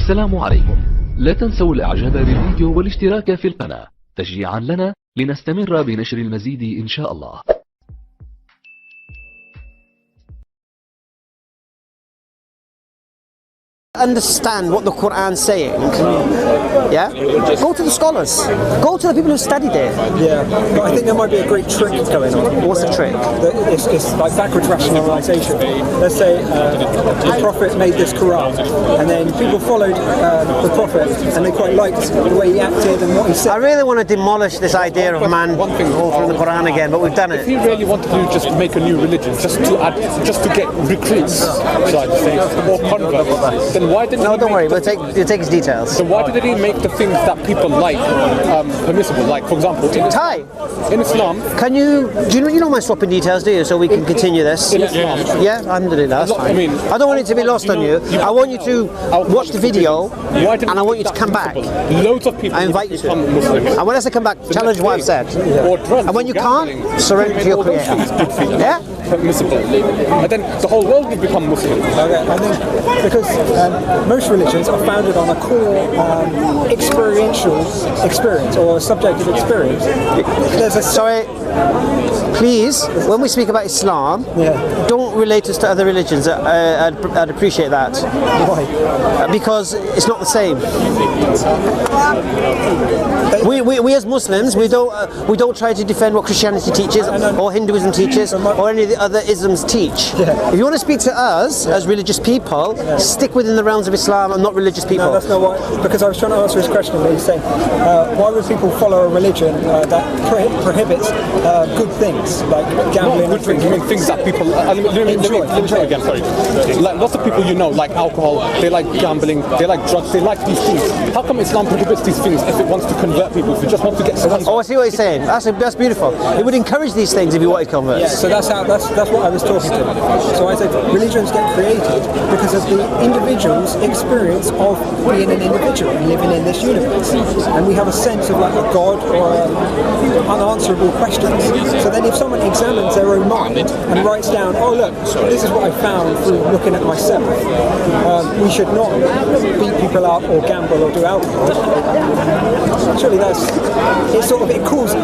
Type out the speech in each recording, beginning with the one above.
السلام عليكم. لا تنسوا الإعجاب بالفيديو والاشتراك في القناة تشجيعا لنا لنستمر بنشر المزيد إن شاء الله. Understand what the Quran's saying, yeah? Go to the scholars. Go to the people who studied it. Yeah, but I think there might be a great trick going on. What's the trick? It's like backwards rationalization. Let's say the Prophet made this Quran, and then people followed the Prophet, and they quite liked the way he acted and what he said. I really want to demolish this idea of man altering the Quran again, but we've done it. If you really wanted to just make a new religion, just to get recruits, shall I say, or converts, then why didn't No, don't worry, we'll take his details. So why did he make the things that people like permissible? Like, for example, in Islam. Do you know my swapping details, do you? So we can continue this. In Islam. Yeah, alhamdulillah, that's fine. I don't want it to be lost on you. I want you to watch the video, and I want you to come back. Loads of people. I invite you to. Muslims. And when I say come back, challenge what I've said. And when you can't, surrender to your creator. Yeah? Permissible. And then the whole world will become Muslim. Okay, I think because most religions are founded on a core experiential experience or a subjective experience. Sorry, please, when we speak about Islam, don't relate us to other religions. I'd appreciate that. Why? Because it's not the same. We as Muslims, we don't try to defend what Christianity teaches or Hinduism teaches or any of the other isms teach. If you want to speak to us as religious people, stick within the realms of Islam and not religious people. No, that's not why. Because I was trying to answer his question, but he's saying, why would people follow a religion that prohibits good things like gambling? Good things. You mean things that people enjoy again? Sorry. Like lots of people you know like alcohol, they like gambling, they like drugs, they like these things. How come Islam prohibits these things if it wants to convert people? If it just wants to get someone? Oh, I see what he's saying. That's beautiful. It would encourage these things if you wanted converts. Yeah, so that's what I was talking to. So I said religions get created because of the individual's experience of being an individual and living in this universe. And we have a sense of like a God or unanswerable questions. So then if someone examines their own mind and writes down, oh look, this is what I found through looking at myself. We should not beat people up or gamble or do alcohol. Surely it calls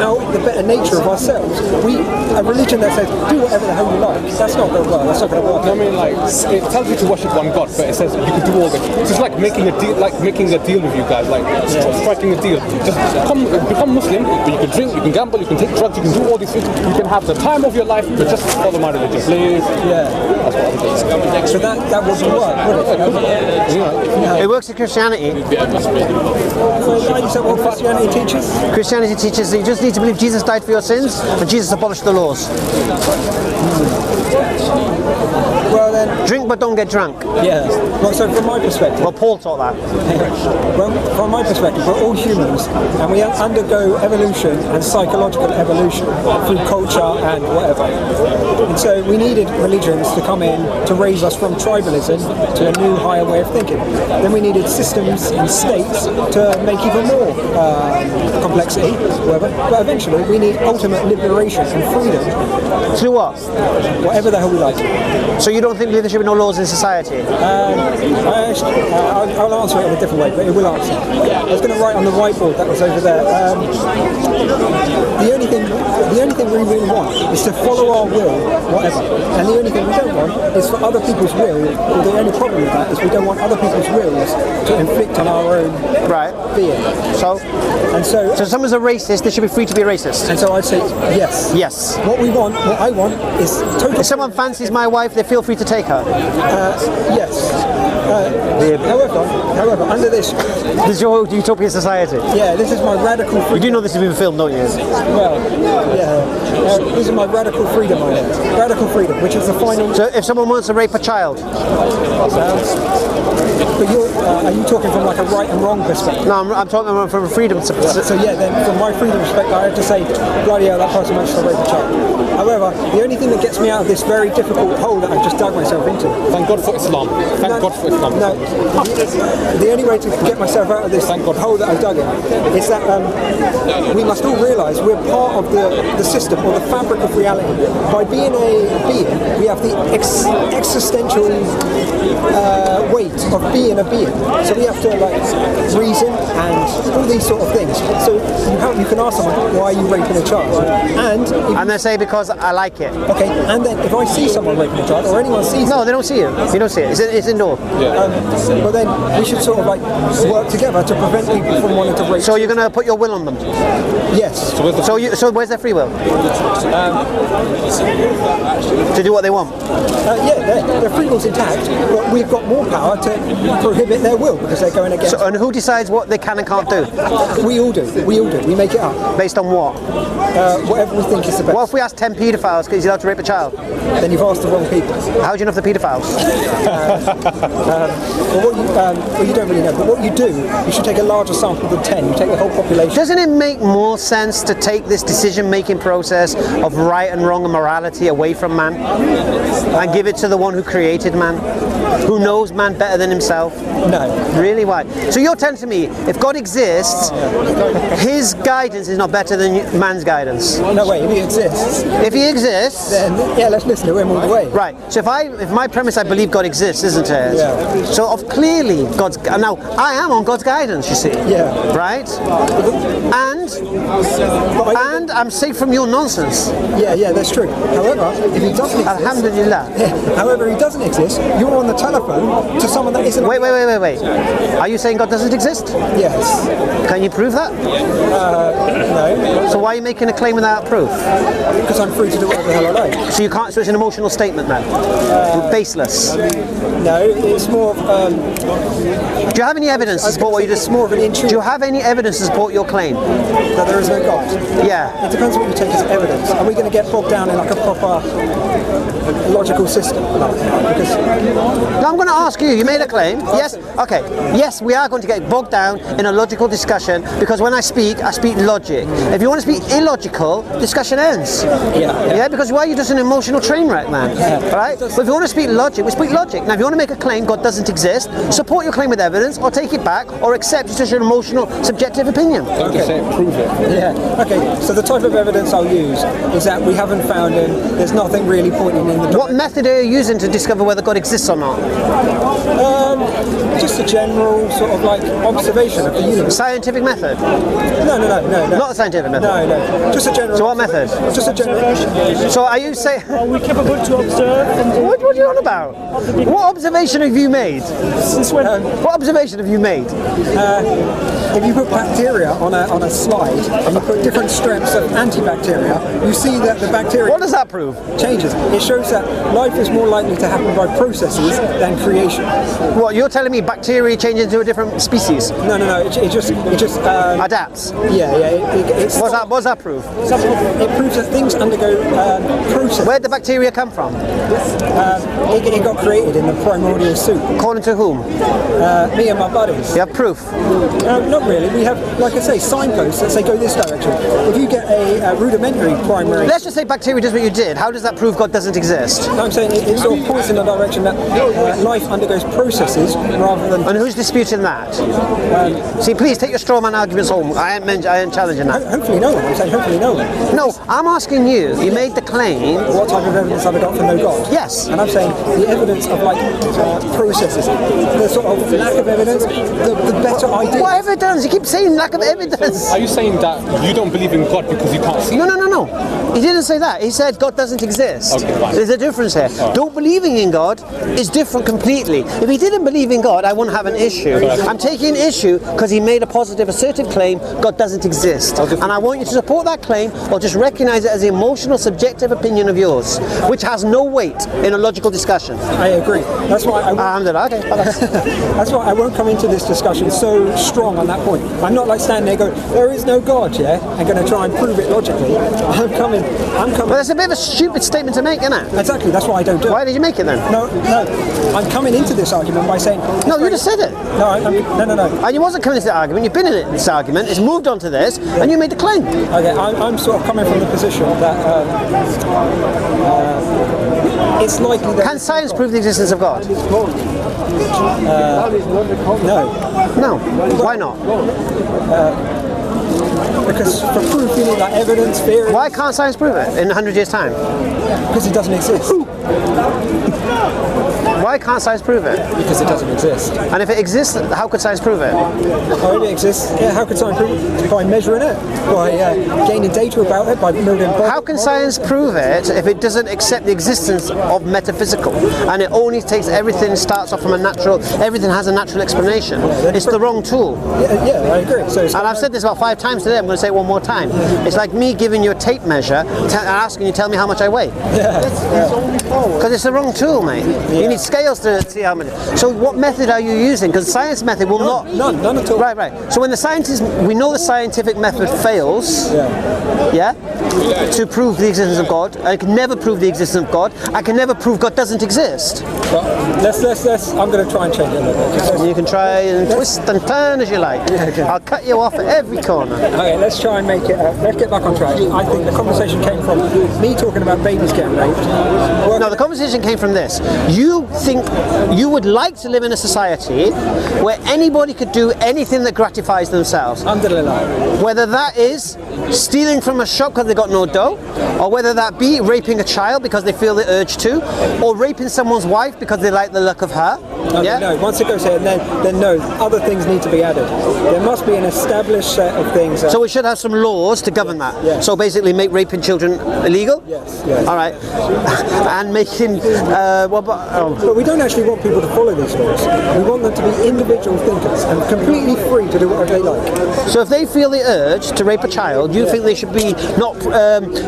out the better nature of ourselves. A religion that says do whatever the hell you like, that's not going to work. That's not going to work. I mean, like it tells you to worship one God, but it says you can do all this. It's just like making a deal with you guys, like striking a deal. Just become Muslim, but you can drink, you can gamble, you can take drugs, you can do all these things. You can have the time of your life, but just follow my religion, please. Yeah. That's what I'm doing. So that wouldn't work, would it? It works in Christianity. So what Christianity teaches? Christianity teaches that you just need to believe Jesus died for your sins and Jesus abolished the laws. Well then, drink but don't get drunk. Yeah. Well, so from my perspective. Well, Paul taught that. Well, from my perspective, we're all humans, and we undergo evolution and psychological evolution through culture and whatever. And so we needed religions to come in to raise us from tribalism to a new, higher way of thinking. Then we needed systems and states to make even more complexity, whatever. But eventually, we need ultimate liberation and freedom. Through what? Whatever the hell we like. So you don't think there should be no laws in society? I'll answer it in a different way, but it will answer. I was going to write on the whiteboard that was over there. The only thing we really want is to follow our will, whatever. And the only thing we don't want is for other people's will. Or the only problem with that is we don't want other people's wills to inflict on our own being. So someone's a racist, they should be free to be a racist. And so I'd say yes. Yes. What I want is total. If someone fancies my wife, they feel free to take her. Yes. However, under this is your utopian society. Yeah, this is my radical freedom. You do know this has been filmed, don't you? Well, yeah. This is my radical freedom, radical freedom, which is the final. So if someone wants to rape a child, but are you talking from like a right and wrong perspective? No, I'm talking from a freedom perspective. So yeah, then from my freedom perspective, I have to say, bloody hell, that person wants to rape a child. However, the only thing that gets me out of this very difficult hole that I've just dug myself into. Thank God for Islam. Thank God for Islam. No, the only way to get myself out of this hole that I've dug in is that we must all realise we're part of the system or the fabric of reality. By being a being, we have the existential weight of being a being. So we have to like reason and all these sort of things. So you can ask someone, why are you raping a child? And they say because I like it. okay, and then if I see someone raping a child, or anyone sees No, it, they don't see you. You don't see it. It's indoor. but then we should sort of like work together to prevent people from wanting to rape. So you're going to put your will on them. Yes. So where's their free will? To do what they want. Their free will's intact, but we've got more power to prohibit their will because they're going against. So, and who decides what they can and can't do? We all do. We make it up. Based on what? Whatever we think is the best. What if we ask 10 paedophiles because he's allowed to rape a child? Then you've asked the wrong people. How do you know if they're paedophiles? Well, you don't really know. But what you do, you should take a larger sample than 10. You take the whole population. Doesn't it make more sense to take this decision-making process of right and wrong and morality away from man and give it to the one who created man, who knows man better than himself? No. Really? Why? So you're telling me if God exists, his guidance is not better than man's guidance? No way. If he exists, then yeah, let's listen to him all the way. Right. So if my premise, I believe God exists, isn't it? Yeah. So clearly God's. Now I am on God's guidance. You see. Yeah. Right. And I'm safe from your nonsense. Yeah, that's true. However, if he doesn't exist, Alhamdulillah. However, he doesn't exist, you're on the telephone to someone that isn't. Wait. Are you saying God doesn't exist? Yes. Can you prove that? No. So why are you making a claim without proof? Because I'm free to do whatever the hell I like. So you can't. So it's an emotional statement then. Baseless. No, it's more. Do you have any evidence to support what you just? It's more of an intuition. Do you have any evidence to support your claim? That there is no God. Yeah. It depends what you take as evidence. Are we going to get bogged down in like a proper logical system? No. Because Now I'm going to ask you. You made a claim. Yes. Okay. Yes, we are going to get bogged down in a logical discussion because when I speak logic. If you want to speak illogical, discussion ends. Yeah. Because why are you just an emotional train wreck, man? Right. But if you want to speak logic, we speak logic. Now, if you want to make a claim God doesn't exist, support your claim with evidence, or take it back, or accept it's just an emotional, subjective opinion. Don't just say it, prove it. yeah. Okay. So the type of evidence I'll use is that we haven't found him. There's nothing really pointing in the. What method are you using to discover whether God exists or not? Just a general sort of like observation of the universe. Scientific method? No. Not a scientific method? No. Just a general. So what method? Just a general. So are you saying... Are we capable to observe? What are you on about? What observation have you made? Since when? What observation have you made? If you put bacteria on a slide and you put different strengths of antibacteria, you see that the bacteria What does that prove? changes. It shows that life is more likely to happen by processes than creation. What, you're telling me bacteria change into a different species? No. It just Adapts? it's What does that prove? It proves that things undergo process. Where'd the bacteria come from? It got created in the primordial soup. According to whom? Me and my buddies. You have proof? Not really. We have, like I say, signposts that say go this direction. If you get a rudimentary primary... Let's just say bacteria does what you did. How does that prove God doesn't exist? I'm saying it sort of points in the direction that life undergoes processes rather than... And who's disputing that? See, please take your straw man arguments home. I ain't challenging that. Hopefully no one. I'm saying hopefully no one. No, I'm asking you. You made the claim. What type of evidence have I got for no God? Yes. And I'm saying the evidence of like processes, the sort of lack of evidence, the better idea. What evidence? You keep saying lack of evidence. Are you saying that you don't believe in God because you can't see? No. He didn't say that. He said God doesn't exist. Okay, fine. There's a difference here. Don't believing in God is different completely. If he didn't believe in God, I wouldn't have an issue. I'm taking issue because he made a positive, assertive claim God doesn't exist. And I want you to support that claim or just recognize it as an emotional, subjective opinion of yours, which has no weight in a logical discussion. I agree. That's why Alhamdulillah. Okay. that's why I won't come into this discussion so strong on that point. I'm not like standing there going, there is no God, yeah, and going to try and prove it logically. I'm coming. Well, that's a bit of a stupid statement to make, isn't it? Exactly. That's why I don't do it. Why did you make it then? No. I'm coming into this argument by saying. No, you just said it. No. And you wasn't coming into the argument. You've been in this argument. It's moved on to this, and you made the claim. Okay, I'm sort of coming from the position that it's likely that. Can science prove the existence of God? No. Why not? Because for proof you need like evidence, theory. Why can't science prove it in 100 years' time? Because it doesn't exist. Why can't science prove it? Because it doesn't exist. And if it exists, how could science prove it? Oh, if it exists, yeah, how could science prove it? By measuring it, by gaining data about it, by building. How can science prove it if it doesn't accept the existence of metaphysical, and it only takes everything starts off from a natural, everything has a natural explanation? It's the wrong tool. Yeah, I agree. So and I've said this about 5 times today, I'm going to say it one more time. It's like me giving you a tape measure and asking you to tell me how much I weigh. Because it's the wrong tool, mate. You need scales to see how much. So what method are you using? Because the science method will none at all. Right. So when the scientists, we know the scientific method fails, to prove the existence of God. I can never prove the existence of God. I can never prove God doesn't exist. Well, let's. I'm going to try and change it a little bit. You can try and twist and turn as you like. Okay. I'll cut you off at every corner. Okay, let's try and make it. Let's get back on track. I think the conversation came from me talking about babies getting raped. No, the conversation came from this. You think you would like to live in a society where anybody could do anything that gratifies themselves. Alhamdulillah. Whether that is stealing from a shop because they got no dough, or whether that be raping a child because they feel the urge to, or raping someone's wife because they like the look of her. No, once it goes here, then no, other things need to be added. There must be an established set of things. So we should have some laws to govern that. Yes. So basically make raping children illegal? Yes. All right. And making... But we don't actually want people to follow these laws. We want them to be individual thinkers and completely free to do whatever they like. So if they feel the urge to rape a child, you think they should be not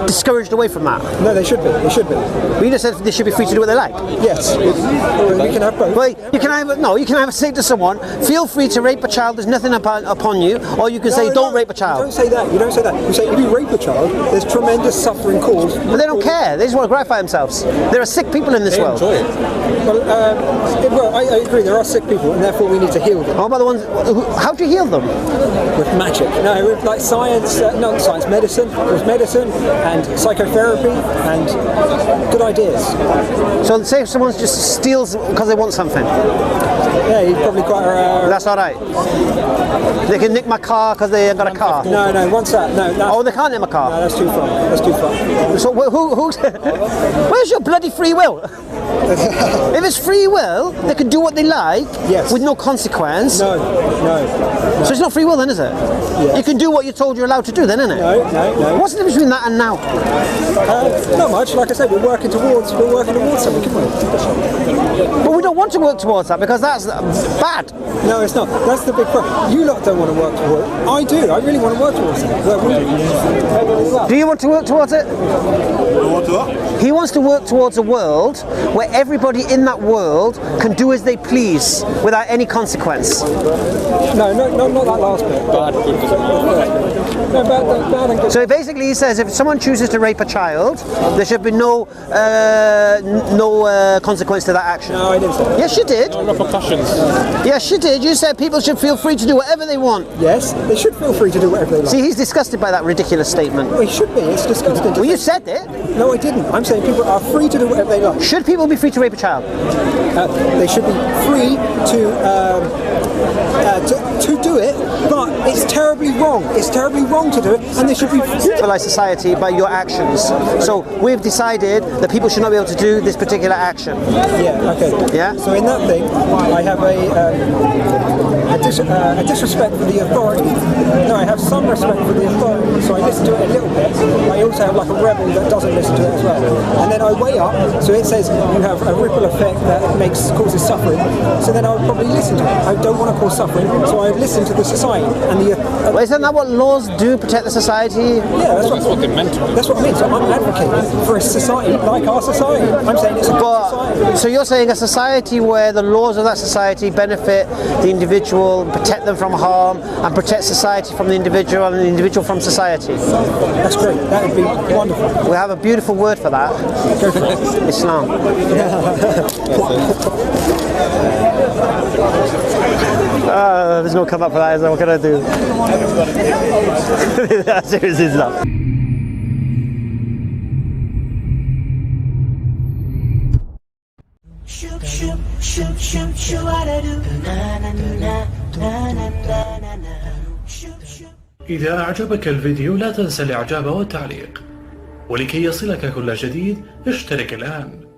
discouraged away from that? No, they should be. They should be. But you just said they should be free to do what they like. Yes. We can have both. Well, you can either say to someone, feel free to rape a child, there's nothing upon you, or you can say, don't rape a child. You don't say that. You don't say that. You say, if you rape a child, there's tremendous suffering caused. But they don't care. They just want to gratify themselves. There are sick people in this world. Enjoy it. Well, I agree. There are sick people, and therefore we need to heal them. What about the ones? How do you heal them? With magic. No, with like science. Not science. Medicine. With medicine and psychotherapy and good ideas. So say if someone just steals because they want something. Yeah, you've probably got. That's all right. They can nick my car because they ain't got a car. No. Once that. No. Oh, they can't nick my car. No, that's too far. That's too far. So who's? Where's your bloody free will? If it's free will, they can do what they like with no consequence. No. So it's not free will then, is it? Yes. You can do what you're told you're allowed to do then, isn't it? No. What's the difference between that and now? Not much. Like I said, we're working towards something, can we? But we don't want to work towards that because that's bad. No, it's not. That's the big problem. You lot don't want to work towards it. I do. I really want to work towards it. Do you want to work towards it? He wants to work towards a world where everybody in that world can do as they please without any consequence. No, not that last bit. Bad, good doesn't matter. No, bad and good. So basically he says if someone chooses to rape a child, there should be no consequence to that action. No, I didn't say that. Yes, you did. No repercussions. Yes, you did. You said people should feel free to do whatever they want. Yes, they should feel free to do whatever they like. See, he's disgusted by that ridiculous statement. Well, he should be. It's disgusting. Well, you said it. No, I didn't. I'm saying people are free to do whatever they like. Should people be free to rape a child? They should be free to do it, but it's terribly wrong. It's terribly wrong to do it, and they should be Civilized society by your actions. So we've decided that people should not be able to do this particular action. Yeah. Okay. Yeah. So in that thing, I have a disrespect for the authority. No, I have some respect for the authority, so I listen to it a little bit. I also have like a rebel that doesn't listen to it as well. And then I weigh up, so it says you have a ripple effect that causes suffering. So then I would probably listen to it. I don't want to cause suffering, so I would listen to the society. And the well, isn't that what laws do, protect the society? yeah, That's what they meant to do. that's what I mean. So I'm advocating for a society like our society. I'm saying it's a good society. So you're saying a society where the laws of that society benefit the individual, protect them from harm, and protect society from the individual and the individual from society. That's great. That would be wonderful. We have a beautiful word for that. Go for it. Islam. There's no come up for that, is there? What can I do? Seriously, Islam. إذا أعجبك الفيديو لا تنسى الإعجاب والتعليق، ولكي يصلك كل جديد اشترك الآن.